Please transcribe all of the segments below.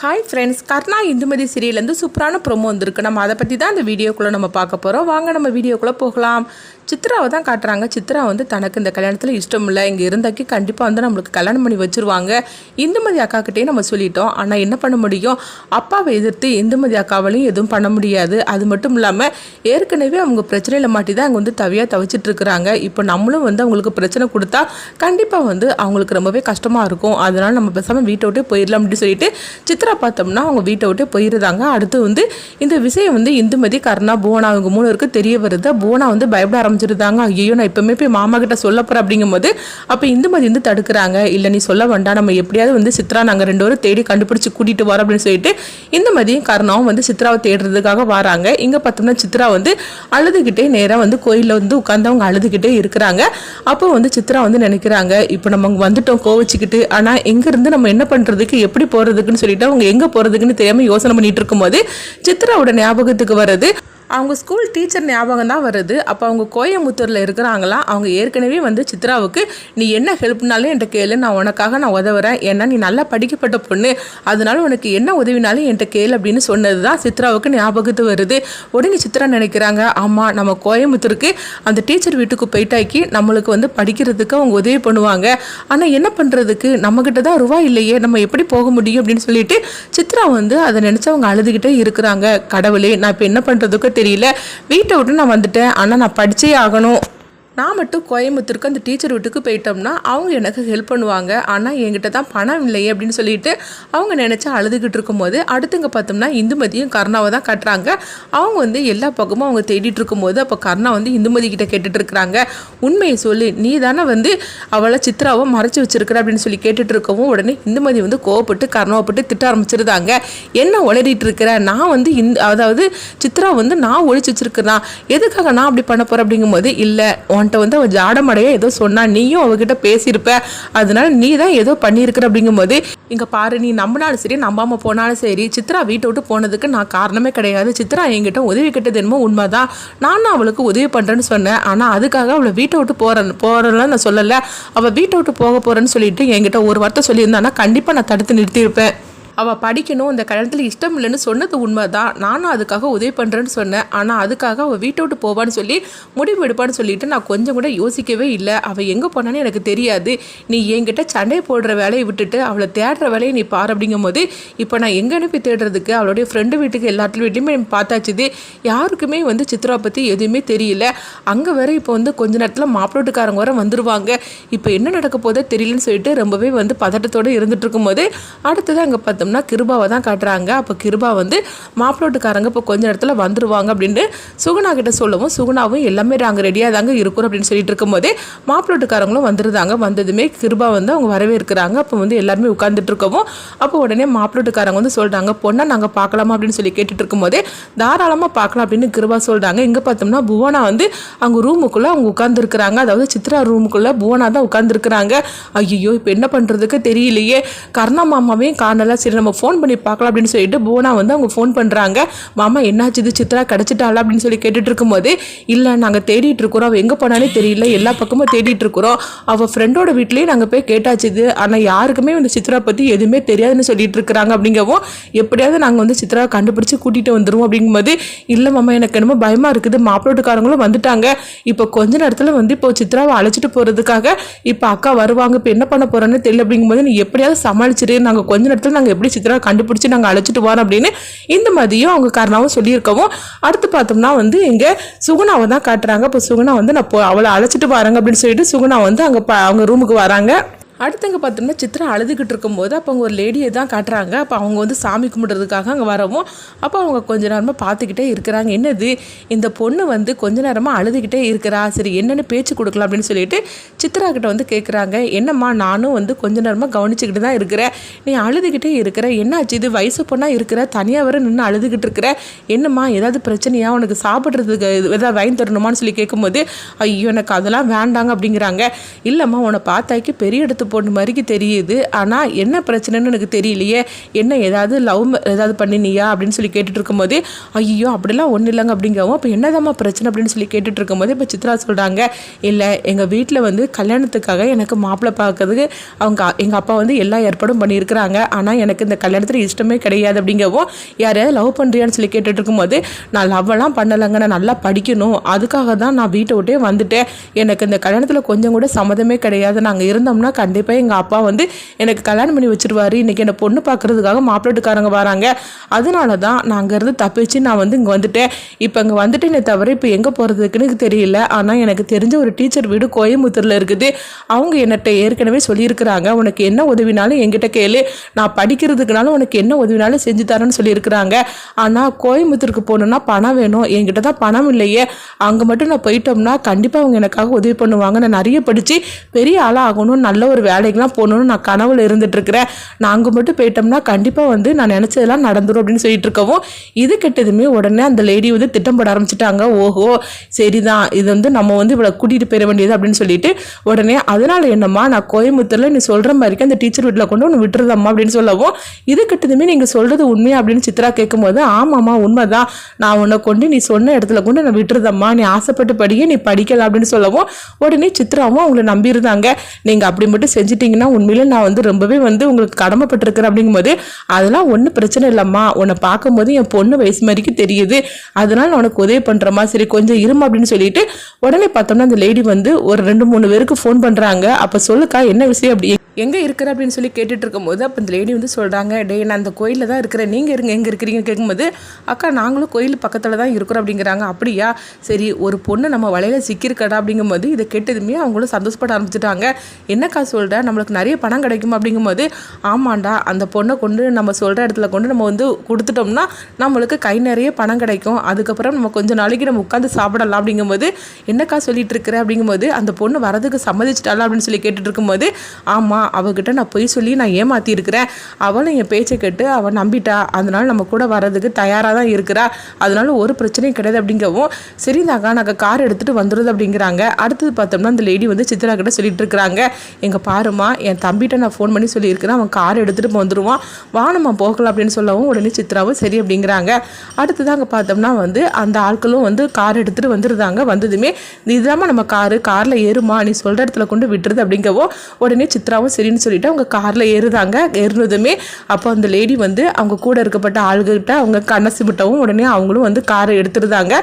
Hi friends, கர்ணா இந்துமதி சீரியல்லேருந்து சூப்பரான promo வந்திருக்கு. நம்ம அதை பற்றி தான் இந்த வீடியோக்குள்ளே நம்ம பார்க்க போகிறோம். வாங்க நம்ம வீடியோக்குள்ளே போகலாம். சித்ராவை தான் காட்டுறாங்க. சித்ரா வந்து தனக்கு இந்த கல்யாணத்தில் இஷ்டம் இல்லை, இங்கே இருந்தாக்கி கண்டிப்பாக வந்து நம்மளுக்கு கல்யாணம் பண்ணி வச்சுருவாங்க. இந்துமதி அக்காக்கிட்டே நம்ம சொல்லிட்டோம். ஆனால் என்ன பண்ண முடியும், அப்பாவை எதிர்த்து இந்துமதி அக்காவாலையும் எதுவும் பண்ண முடியாது. அது மட்டும் இல்லாமல் ஏற்கனவே அவங்க பிரச்சனையில் மாட்டி தான் அங்கே வந்து தவிச்சிட்டு இருக்கிறாங்க. இப்போ நம்மளும் வந்து அவங்களுக்கு பிரச்சனை கொடுத்தா கண்டிப்பாக வந்து அவங்களுக்கு ரொம்பவே கஷ்டமாக இருக்கும். அதனால் நம்ம பேசாமல் வீட்டை விட்டு போயிடலாம் அப்படின்னு சொல்லிட்டு சித்ரா பார்த்தோம்னா அவங்க வீட்டை விட்டு போயிருந்தாங்க. அடுத்து வந்து இந்த விஷயம் வந்து இந்துமதி, கர்ணா, புவனா அவங்க 3 பேருக்கு தெரிய வருது. புவனா வந்து பயப்பட ஆரம்பிச்சிருந்தாங்க. ஐயோ, நான் இப்பவுமே போய் மாமா கிட்ட சொல்ல போறேன் அப்படிங்கும்போது அப்போ இந்துமதி வந்து தடுக்கிறாங்க. இல்லை, நீ சொல்ல வேண்டாம், நம்ம எப்படியாவது வந்து சித்ரா நாங்கள் 2 பேரும் தேடி கண்டுபிடிச்சு கூட்டிட்டு வரோம் அப்படின்னு சொல்லிட்டு இந்துமதியும் கர்ணாவும் வந்து சித்ராவை தேடுறதுக்காக வராங்க. இங்க பார்த்தோம்னா சித்ரா வந்து அழுதுகிட்டே நேராக வந்து கோயிலில் வந்து உட்காந்து அவங்க அழுதுகிட்டே இருக்கிறாங்க. அப்போ வந்து சித்ரா வந்து நினைக்கிறாங்க, இப்போ நம்ம வந்துட்டோம் கோவிச்சுக்கிட்டு, ஆனால் எங்கேருந்து நம்ம என்ன பண்ணுறதுக்கு எப்படி போகிறதுக்குன்னு சொல்லிட்டு அவங்க எங்கே போகிறதுக்குன்னு தெரியாமல் யோசனை பண்ணிட்டு இருக்கும்போது சித்ராவோட ஞாபகத்துக்கு வருது. அவங்க ஸ்கூல் டீச்சர் ஞாபகம் தான் வருது. அப்போ அவங்க கோயம்புத்தூரில் இருக்கிறாங்களாம். அவங்க ஏற்கனவே வந்து சித்ராவுக்கு நீ என்ன ஹெல்ப்னாலும் என்கிட்ட கேளு, நான் உனக்காக நான் உதவுறேன், ஏன்னா நீ நல்லா படிக்கப்பட்ட பொண்ணு, அதனால உனக்கு என்ன உதவினாலும் என்கிட்ட கேளு அப்படின்னு சொன்னது தான் சித்ராவுக்கு ஞாபகத்து வருது. உடனே சித்ரா நினைக்கிறாங்க, ஆமாம் நம்ம கோயம்புத்தூருக்கு அந்த டீச்சர் வீட்டுக்கு போயிட்டாக்கி நம்மளுக்கு வந்து படிக்கிறதுக்கு அவங்க உதவி பண்ணுவாங்க. ஆனால் என்ன பண்ணுறதுக்கு, நம்மக்கிட்ட தான் ரூபா இல்லையே, நம்ம எப்படி போக முடியும் அப்படின்னு சொல்லிட்டு சித்ரா வந்து அதை நினச்சி அவங்க அழுதுகிட்டே இருக்கிறாங்க. கடவுளே, நான் இப்போ என்ன பண்ணுறதுக்கு தெரியல, வீட்டை விட்டு நான் வந்துட்டேன், ஆனால் நான் படிச்சே ஆகணும். நான் மட்டும் கோயம்புத்தூருக்கு அந்த டீச்சர் வீட்டுக்கு போயிட்டோம்னா அவங்க எனக்கு ஹெல்ப் பண்ணுவாங்க, ஆனால் என்கிட்ட தான் பணம் இல்லையே அப்படின்னு சொல்லிட்டு அவங்க நினச்சி அழுதுகிட்டு இருக்கும்போது அடுத்துங்க பார்த்தோம்னா இந்துமதியும் கர்ணாவை தான் கட்டுறாங்க. அவங்க வந்து எல்லா பக்கமும் அவங்க தேடிட்டு இருக்கும்போது அப்போ கர்ணா வந்து இந்துமதி கிட்ட கேட்டுட்டு இருக்கிறாங்க, உண்மையை சொல்லி நீ தானே வந்து அவளை சித்ராவை மறைச்சி வச்சிருக்கிற அப்படின்னு சொல்லி கேட்டுட்டு இருக்கவும் உடனே இந்துமதி வந்து கோவப்பட்டு கர்ணாவை போட்டு திட்ட ஆரம்பிச்சிருந்தாங்க. என்ன உளறிட்டு இருக்கிற, நான் வந்து அதாவது சித்ரா வந்து நான் ஒழிச்சு வச்சிருக்கிறேன், எதுக்காக நான் அப்படி பண்ண போகிறேன் அப்படிங்கும்போது, இல்லை உன்கிட்ட வந்து அவள் ஜாடமடைய ஏதோ சொன்னா, நீயும் அவகிட்ட பேசியிருப்ப, அதனால நீ தான் ஏதோ பண்ணியிருக்கிற அப்படிங்கும்போது, இங்கே பாரு, நீ நம்பினாலும் சரி நம்பாமல் போனாலும் சரி, சித்ரா வீட்டை விட்டு போனதுக்கு நான் காரணமே கிடையாது. சித்ரா என்கிட்ட உதவி கிட்டது என்னமோ உண்மைதான், நானும் அவளுக்கு உதவி பண்ணுறேன்னு சொன்னேன், ஆனால் அதுக்காக அவளை வீட்டை விட்டு போகிறேன்னு நான் சொல்லலை. அவள் வீட்டை விட்டு போக போகிறேன்னு சொல்லிட்டு என்கிட்ட ஒரு வார்த்தை சொல்லியிருந்தானா கண்டிப்பாக நான் தடுத்து நிறுத்தியிருப்பேன். அவள் படிக்கணும், இந்த கல்யாணத்தில் இஷ்டம் இல்லைன்னு சொன்னது உண்மை தான், நானும் அதுக்காக உதவி பண்ணுறேன்னு சொன்னேன், ஆனால் அதுக்காக அவள் வீட்டை விட்டு போவான்னு சொல்லி முடிவு எடுப்பான்னு சொல்லிட்டு நான் கொஞ்சம் கூட யோசிக்கவே இல்லை. அவள் எங்கே போனான்னு எனக்கு தெரியாது, நீ என்கிட்ட சண்டையை போடுற வேலையை விட்டுட்டு அவளை தேடுற வேலையை நீ பாரு அப்படிங்கும்போது, இப்போ நான் எங்கே அனுப்பி தேடுறதுக்கு, அவளுடைய ஃப்ரெண்டு வீட்டுக்கு எல்லாத்துல வீட்லையுமே பார்த்தாச்சுது, யாருக்குமே வந்து சித்ரா பற்றி எதுவுமே தெரியல. அங்கே வர இப்போ வந்து கொஞ்ச நேரத்தில் மாப்பிள்ளோட்டுக்காரங்க வர வந்துடுவாங்க, இப்போ என்ன நடக்க போதோ தெரியலன்னு சொல்லிட்டு ரொம்பவே வந்து பதட்டத்தோடு இருந்துட்டு இருக்கும்போது அடுத்தது அங்கே பார்த்தோம்னா கிருபாவை தான் காட்டுறாங்க. அப்போ கிருபா வந்து மாப்பிள்ளோட்டுக்காரங்க இப்போ கொஞ்ச நேரத்தில் வந்துருவாங்க அப்படின்னு சுகுணா கிட்ட சொல்லவும், சுகுணாவும் எல்லாமே நாங்கள் ரெடியாக தாங்க இருக்கிறோம் அப்படின்னு சொல்லிட்டு இருக்கும்போதே மாப்பிள்ளோட்டுக்காரங்களும் வந்துருந்தாங்க. வந்ததுமே கிருபா வந்து அவங்க வரவே இருக்கிறாங்க. அப்போ வந்து எல்லாருமே உட்காந்துட்டு இருக்கவும் அப்போ உடனே மாப்பிள்ளோட்டுக்காரங்க வந்து சொல்கிறாங்க, பொண்ணை நாங்கள் பார்க்கலாமா அப்படின்னு சொல்லி கேட்டுட்டு இருக்கும்போதே தாராளமாக பார்க்கலாம் அப்படின்னு கிருபா சொல்கிறாங்க. இங்கே பார்த்தோம்னா புவனா வந்து அவங்க ரூமுக்குள்ளே அவங்க உட்காந்துருக்குறாங்க. அதாவது சித்ரா ரூமுக்குள்ளே புவனா தான் உட்காந்துருக்குறாங்க. ஐயோ, இப்போ என்ன பண்ணுறதுக்கு தெரியலையே, கர்ணா மாமாவையும் காணல, சரி நம்ம ஃபோன் பண்ணி பார்க்கலாம் அப்படின்னு சொல்லிட்டு புவனா வந்து அவங்க ஃபோன் பண்ணுறாங்க. மாமா என்னாச்சு, சித்ரா கிடச்சிட்டாளா அப்படின்னு சொல்லி கேட்டுட்டு இருக்கும்போது, இல்லை நாங்கள் தேடிட்டு இருக்கிறோம், அவள் எங்கே போனாலே தெரியல, எல்லா பக்கமும் தேடிட்டு இருக்கிறோம், அவள் ஃப்ரெண்டோட வீட்லேயே நாங்கள் போய் கேட்டாச்சுது, ஆனால் யாருக்குமே வந்து சித்ரா பற்றி எதுவுமே தெரியாதுன்னு சொல்லிட்டு இருக்கிறாங்க. அப்படிங்கவும் எப்படியாவது நாங்கள் வந்து சித்ராவை கண்டுபிடிச்சி கூட்டிகிட்டு வந்துடுவோம் அப்படிங்கும்போது, இல்லை மாமா எனக்கு என்னமோ பயமாக இருக்குது, மாப்பிள்ளோட்டுக்காரங்களும் வந்துட்டாங்க, இப்போ கொஞ்ச நேரத்தில் வந்து இப்போ சித்ராவை அழைச்சிட்டு போகிறதுக்காக இப்போ அக்கா வருவாங்க, இப்போ என்ன பண்ண போகிறோன்னு தெரியல அப்படிங்கும்போது நீ எப்படியாவது சமாளிச்சிரு, நாங்கள் கொஞ்ச நேரத்தில் நாங்கள் எப்படி சித்ரா கண்டுபிடிச்சி நாங்கள் அழைச்சிட்டு வரோம் அப்படின்னு இந்த மாதிரியும் அவங்க காரணமும் சொல்லியிருக்கவும் அடுத்து பார்த்தோம்னா வந்து இங்கே சுகுணாவை தான் காட்டுறாங்க. இப்போ சுகுணா வந்து நான் அவளை அழைச்சிட்டு வராங்க அப்படின்னு சொல்லிட்டு சுகுணா வந்து அவங்க ரூமுக்கு வராங்க. அடுத்தவங்க பார்த்தோம்னா சித்ரா அழுதுகிட்டு இருக்கும்போது அப்போ அவங்க ஒரு லேடியை தான் காட்டுறாங்க. அப்போ அவங்க வந்து சாமி கும்பிட்றதுக்காக அங்கே வரவும் அப்போ அவங்க கொஞ்ச நேரமாக பார்த்துக்கிட்டே இருக்கிறாங்க. என்னது இந்த பொண்ணு வந்து கொஞ்ச நேரமாக அழுதுகிட்டே இருக்கிறா, சரி என்னென்னு பேச்சு கொடுக்கலாம் அப்படின்னு சொல்லிட்டு சித்ரா கிட்ட வந்து கேட்குறாங்க. என்னம்மா, நானும் வந்து கொஞ்ச நேரமாக கவனிச்சுக்கிட்டு தான் இருக்கிறேன், நீ அழுதுகிட்டே இருக்கிற, என்னாச்சு, இது வயசு பொண்ணாக இருக்கிற, தனியாக வர நின்று அழுதுகிட்டு இருக்கிற, என்னம்மா ஏதாவது பிரச்சனையா, உனக்கு சாப்பிட்றதுக்கு ஏதாவது வாங்கி தரணுமான்னு சொல்லி கேட்கும்போது, ஐயோ எனக்கு அதெல்லாம் வேண்டாங்க அப்படிங்கிறாங்க. இல்லைம்மா, உன்னை பார்த்தாக்கி பெரிய இடத்து பொண்ணு மாதிரிக்கு தெரியுது, ஆனால் என்ன பிரச்சனைன்னு எனக்கு தெரியலையே, என்ன ஏதாவது ஏதாவது பண்ணினியா அப்படின்னு சொல்லி கேட்டுட்டு இருக்கும்போது ஐயோ அப்படிலாம் ஒன்றும் இல்லைங்க அப்படிங்கவும் இப்போ என்னதாம்மா பிரச்சனை அப்படின்னு சொல்லி கேட்டுட்டு இருக்கும்போது இப்போ சித்ரா சொல்கிறாங்க, இல்லை எங்கள் வீட்டில் வந்து கல்யாணத்துக்காக எனக்கு மாப்பிள்ளை பார்க்கறதுக்கு எங்கள் அப்பா வந்து எல்லா ஏற்பாடும் பண்ணியிருக்கிறாங்க, ஆனால் எனக்கு இந்த கல்யாணத்தில் இஷ்டமே கிடையாது அப்படிங்கவும் யாரையாவது லவ் பண்ணுறியான்னு சொல்லி கேட்டுட்டு இருக்கும்போது நான் லவ்வெல்லாம் பண்ணலைங்க, நான் நல்லா படிக்கணும், அதுக்காக தான் நான் வீட்டை விட்டே வந்துட்டேன், எனக்கு இந்த கல்யாணத்தில் கொஞ்சம் கூட சம்மதமே கிடையாது, நாங்கள் இருந்தோம்னா கண்டிப்பாக எங்கள் அப்பா வந்து எனக்கு கல்யாணம் பண்ணி வச்சுருவாரு, இன்றைக்கி என்னை பொண்ணு பார்க்குறதுக்காக மாப்பிள்ளைட்டுக்காரங்க வராங்க, அதனால தான் நான் அங்கேருந்து தப்பிச்சு நான் வந்து இங்கே வந்துட்டேன், இப்போ இங்கே வந்துட்டேனே தவிர இப்போ எங்கே போகிறதுக்குன்னு தெரியல, ஆனால் எனக்கு தெரிஞ்ச ஒரு டீச்சர் வீடு கோயம்புத்தூரில் இருக்குது, அவங்க என்னட்ட ஏற்கனவே சொல்லியிருக்கிறாங்க, உனக்கு என்ன உதவினாலும் என்கிட்ட கேளு, நான் படிக்கிறதுக்குனாலும் உனக்கு என்ன உதவினாலும் செஞ்சு தரேன்னு சொல்லியிருக்கிறாங்க, ஆனால் கோயம்புத்தூருக்கு போகணுன்னா பணம் வேணும், என்கிட்ட தான் பணம் இல்லையே, அங்கே மட்டும் நான் போயிட்டோம்னா கண்டிப்பாக அவங்க எனக்காக உதவி பண்ணுவாங்க, நான் நிறைய படித்து பெரிய ஆளாக ஆகணும், நல்ல ஒரு வேலைக்கெலாம் போகணுன்னு நான் கனவுல இருந்துட்டுருக்கிறேன், நான் அங்கே மட்டும் போயிட்டோம்னா கண்டிப்பாக வந்து நான் நினச்சதெல்லாம் நடந்துடும் அப்படின்னு சொல்லிட்டு இருக்கவும் இது கெட்டதுமே உடனே அந்த லேடி வந்து திட்டம் போட ஆரம்பிச்சிட்டாங்க, ஓஹோ சரிதான் இது வந்து நம்ம வந்து இவ்வளோ கூட்டிகிட்டு போயிட வேண்டியது அப்படின்னு சொல்லிட்டு உடனே அதனால என்னம்மா நான் கோயம்புத்தூரில் நீ சொல்கிற மாதிரிக்கு அந்த டீச்சர் வீட்டில் கொண்டு ஒன்று விட்டுருதம்மா அப்படின்னு சொல்லவும் இது கெட்டதுமே நீங்கள் சொல்கிறது உண்மையா அப்படின்னு சித்ரா கேட்கும்போது ஆமாம்மா உண்மைதான், நான் உன்னை கொண்டு நீ சொன்ன இடத்துல கொண்டு நான் விட்டுருதம்மா, நீ ஆசைப்பட்டு படிக்க நீ படிக்கலாம் அப்படின்னு சொல்லவும் உடனே சித்ராவும் அவங்கள நம்பியிருந்தாங்க, நீங்கள் அப்படி மட்டும் செஞ்சிட்டிங்கன்னா உண்மையிலே நான் வந்து ரொம்பவே வந்து உங்களுக்கு கடமைப்பட்டிருக்கிறேன் அப்படிங்கும்போது அதெல்லாம் ஒன்றும் பிரச்சனை இல்லைம்மா, உன்னை பார்க்கும்போது என் பொண்ணு வயசு மாதிரிக்கு தெரியுது, அதனால நான் உனக்கு உதவி பண்ணுறமா, சரி கொஞ்சம் இருமா அப்படின்னு சொல்லிட்டு உடனே பார்த்தோம்னா அந்த லேடி வந்து ஒரு 2-3 பேருக்கு ஃபோன் பண்ணுறாங்க, அப்போ சொல்லுக்கா என்ன விஷயம் அப்படி எங்கே இருக்கிற அப்படின்னு சொல்லி கேட்டுட்டு இருக்கும்போது அப்போ இந்த லேடி வந்து சொல்கிறாங்க, டே நான் அந்த கோயிலில் தான் இருக்கிறேன், நீங்கள் இருங்க எங்கே இருக்கிறீங்கன்னு கேட்கும்போது அக்கா நாங்களும் கோயில் பக்கத்தில் தான் இருக்கிறோம் அப்படிங்கிறாங்க, அப்படியா சரி ஒரு பொண்ணு நம்ம வலையில் சிக்கியிருக்கடா அப்படிங்கும்போது இதை கேட்டதுமே அவங்களும் சந்தோஷப்பட ஆரம்பிச்சிட்டாங்க, என்னக்கா சொல்கிற நம்மளுக்கு நிறைய பணம் கிடைக்குமா அப்படிங்கும்போது ஆமாண்டா அந்த பொண்ணை கொண்டு நம்ம சொல்கிற இடத்துல கொண்டு நம்ம வந்து கொடுத்துட்டோம்னா நம்மளுக்கு கை நிறைய பணம் கிடைக்கும், அதுக்கப்புறம் நம்ம கொஞ்சம் நாளைக்கு நம்ம உட்காந்து சாப்பிடலாம் அப்படிங்கும்போது என்னக்கா சொல்லிட்டு இருக்கிற அப்படிங்கும்போது அந்த பொண்ணு வரதுக்கு சம்மதிச்சிட்டாளா அப்படின்னு சொல்லி கேட்டுட்டு இருக்கும்போது ஆமாம் அவகிட்ட நான் போய் சொல்லி நான் ஏமாற்றி இருக்கிறேன், அவளும் என் பேச்சை கேட்டு அவள் நம்பிட்டா, அதனால நம்ம கூட வர்றதுக்கு தயாராக தான் இருக்கிறா, அதனால ஒரு பிரச்சனையும் கிடையாது அப்படிங்கவும் சரிதாக்கா நாங்கள் கார் எடுத்துகிட்டு வந்துடுது அப்படிங்கிறாங்க. அடுத்தது பார்த்தோம்னா அந்த லேடி வந்து சித்ரா கிட்ட சொல்லிட்டு இருக்கிறாங்க, எங்கள் பாருமா என் தம்பிகிட்ட நான் ஃபோன் பண்ணி சொல்லியிருக்கிறேன், அவன் கார் எடுத்துகிட்டு வந்துடுவான், வா நம்ம போகலாம் அப்படின்னு சொல்லவும் உடனே சித்ராவும் சரி அப்படிங்கிறாங்க. அடுத்தது அங்கே பார்த்தோம்னா வந்து அந்த ஆட்களும் வந்து கார் எடுத்துகிட்டு வந்துருந்தாங்க, வந்ததுமே இதுதாம்மா நம்ம காரில் ஏறுமா நீ சொல்கிற இடத்துல கொண்டு விட்டுருது அப்படிங்கவோ உடனே சித்ராவும் சரின்னு சொல்லிட்டு அவங்க காரில் ஏறுதாங்க. ஏறினதுமே அப்போ அந்த லேடி வந்து அவங்க கூட இருக்கப்பட்ட ஆளுகிட்ட அவங்க கண்ணசி விட்டவும் உடனே அவங்களும் வந்து காரை எடுத்துருந்தாங்க.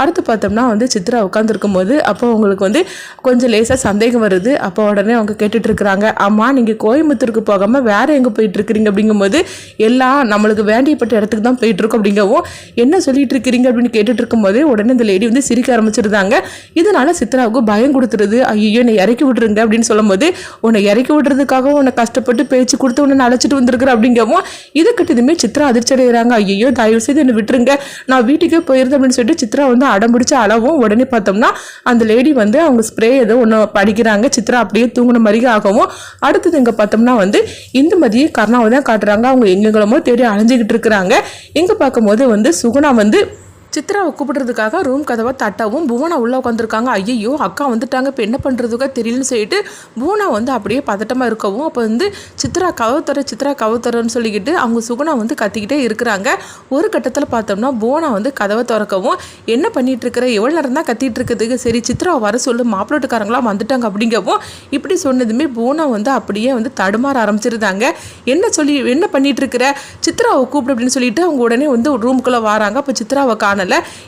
அடுத்து பார்த்தோம்னா வந்து சித்ரா உட்காந்துருக்கும் போது அப்போ அவங்களுக்கு வந்து கொஞ்சம் லேசாக சந்தேகம் வருது. அப்போ உடனே அவங்க கேட்டுட்டு இருக்கிறாங்க, அம்மா நீங்கள் கோயம்புத்தூருக்கு போகாமல் வேற எங்கே போயிட்டு இருக்கிறீங்க அப்படிங்கும்போது எல்லாம் நம்மளுக்கு வேண்டியப்பட்ட இடத்துக்கு தான் போயிட்டு இருக்கோம் அப்படிங்கவும் என்ன சொல்லிட்டு இருக்கிறீங்க அப்படின்னு கேட்டுட்டு இருக்கும்போது உடனே இந்த லேடி வந்து சிரிக்க ஆரம்பிச்சிருந்தாங்க. இதனால சித்ராவுக்கு பயம் கொடுத்துருது. ஐயோ என்னை இறக்கி விட்டுருங்க அப்படின்னு சொல்லும் போது உன்னை இறக்கி விடுறதுக்காக உன்னை கஷ்டப்பட்டு பேச்சு கொடுத்து உன்னை அழைச்சிட்டு வந்திருக்கிற அப்படிங்கவும் இது கிட்டதுமே சித்ரா அதிர்ச்சி அடைகிறாங்க. ஐயோ தயவு செய்து என்னை விட்டுருங்க நான் வீட்டுக்கே போயிருந்தேன் அப்படின்னு சொல்லிட்டு சித்ரா வந்து அடம்பிடிச்சு அளவும் உடனே பார்த்தோம்னா அந்த லேடி வந்து அவங்க ஸ்ப்ரே ஏதோ ஒன்று படிக்கிறாங்க. சித்ரா அப்படியே தூங்கின மாதிரி ஆகவும் அடுத்தது இங்கே பார்த்தோம்னா வந்து இந்த மாதிரியே கர்ணாவை தான் காட்டுறாங்க. அவங்க எங்கெங்களுமோ தேடி அலைஞ்சிக்கிட்டு இருக்கிறாங்க. எங்கே பார்க்கும்போது வந்து சுகுணா வந்து சித்ராவை கூப்பிடுறதுக்காக ரூம் கதவை தட்டவும் புவனா உள்ளே உட்காந்துருக்காங்க. ஐயோ அக்கா வந்துட்டாங்க, இப்போ என்ன பண்ணுறதுக்கா தெரியலன்னு சொல்லிட்டு புவனா வந்து அப்படியே பதட்டமாக இருக்கவும் அப்போ வந்து சித்ரா கவத்தரன்னு சொல்லிக்கிட்டு அவங்க சுகுணா வந்து கத்திக்கிட்டே இருக்கிறாங்க. ஒரு கட்டத்தில் பார்த்தோம்னா புவனா வந்து கதவை திறக்கவும் என்ன பண்ணிட்டு இருக்கிற எவ்வளோ நேரம் தான் கத்திட்டு இருக்கிறதுக்கு, சரி சித்ராவை வர சொல்லு மாப்பிள்ளட்டுக்காரங்களாம் வந்துட்டாங்க அப்படிங்கவும் இப்படி சொன்னதுமே புவனா வந்து அப்படியே வந்து தடுமாற ஆரம்பிச்சிருந்தாங்க. என்ன பண்ணிட்டு இருக்கிற சித்ராவை கூப்பிடு அப்படின்னு சொல்லிட்டு அவங்க உடனே வந்து ரூமுக்குள்ளே வராங்க. அப்போ சித்ராவை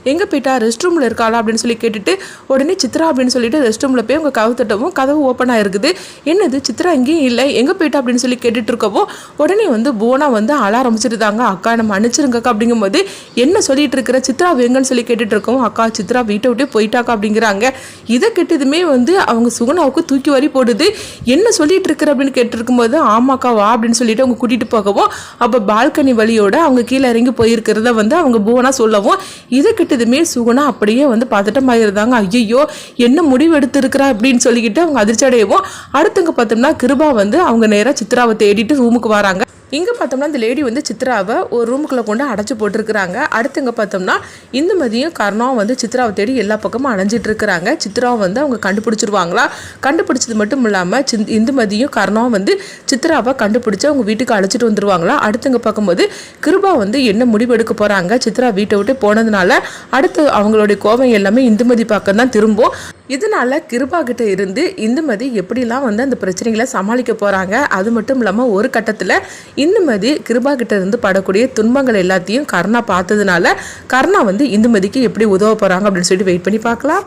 எங்க போயிட்டா ரெஸ்ட் ரூம்ல இருக்காளா அப்படின்னு சொல்லி கேட்டுட்டு உடனே சித்ரா அப்படின்னு சொல்லிட்டு ரெஸ்ட் ரூம்ல போய் அவங்க கதவு தட்டவும் கதவு ஓப்பன் ஆயிருக்குது. என்னது சித்ரா எங்கேயும் இல்லை எங்க போயிட்டா அப்படின்னு சொல்லி கேட்டுட்டு இருக்கவும் உடனே வந்து புவனா வந்து அழ ஆரம்பிச்சிருந்தாங்க. அக்கா நம்ம அனுப்பிச்சிருங்கக்கா அப்படிங்கும்போது என்ன சொல்லிட்டு இருக்கிற சித்ரா எங்கன்னு சொல்லி கேட்டுட்டு இருக்கவும் அக்கா சித்ரா வீட்டை விட்டே போயிட்டாக்கா அப்படிங்கிறாங்க. இதை கேட்டதுமே வந்து அவங்க சுகுணாவுக்கு தூக்கி வரி போடுது. என்ன சொல்லிட்டு இருக்கிற அப்படின்னு கேட்டுருக்கும்போது ஆமாக்கா வா அப்படின்னு சொல்லிட்டு அவங்க கூட்டிட்டு போகவும் அப்போ பால்கனி வழியோட அவங்க கீழே இறங்கி போயிருக்கிறத வந்து அவங்க புவனா சொல்லவும் இதை கிட்டதுமே சுகுணா அப்படியே வந்து பதட்டமாயிருந்தாங்க. ஐயோ என்ன முடிவு எடுத்திருக்கிறா அப்படின்னு சொல்லிக்கிட்டு அவங்க அதிர்ச்சி அடையவும் அடுத்தவங்க பார்த்தோம்னா கிருபா வந்து அவங்க நேராக சித்ராவை தேடிட்டு ரூமுக்கு வராங்க. இங்கே பார்த்தோம்னா இந்த லேடி வந்து சித்ராவை ஒரு ரூமுக்குள்ளே கொண்டு அடைச்சி போட்டிருக்கிறாங்க. அடுத்து இங்கே பார்த்தோம்னா இந்துமதியும் கர்ணாவும் வந்து சித்ராவை தேடி எல்லா பக்கமும் அலைஞ்சிட்டு இருக்கிறாங்க. சித்ராவை வந்து அவங்க கண்டுபிடிச்சிருவாங்களா? கண்டுபிடிச்சது மட்டும் இல்லாமல் இந்துமதியும் கர்ணாவும் வந்து சித்ராவை கண்டுபிடிச்சி அவங்க வீட்டுக்கு அழைச்சிட்டு வந்துருவாங்களா? அடுத்து இங்கே பார்க்கும்போது கிருபா வந்து என்ன முடிவு எடுக்க போகிறாங்க? சித்ரா வீட்டை விட்டு போனதுனால அடுத்து அவங்களுடைய கோபம் எல்லாமே இந்துமதி பக்கம் தான் திரும்பும். இதனால கிருபா கிட்ட இருந்து இந்துமதி எப்படிலாம் வந்து அந்த பிரச்சனைகளை சமாளிக்க போகிறாங்க. அது மட்டும் இல்லாமல் ஒரு கட்டத்தில் இந்துமதி கிருபா கிட்ட இருந்து படக்கூடிய துன்பங்கள் எல்லாத்தையும் கர்ணா பார்த்ததுனால கர்ணா வந்து இந்துமதிக்கு எப்படி உதவ போகிறாங்க அப்படின்னு சொல்லிட்டு வெயிட் பண்ணி பார்க்கலாம்.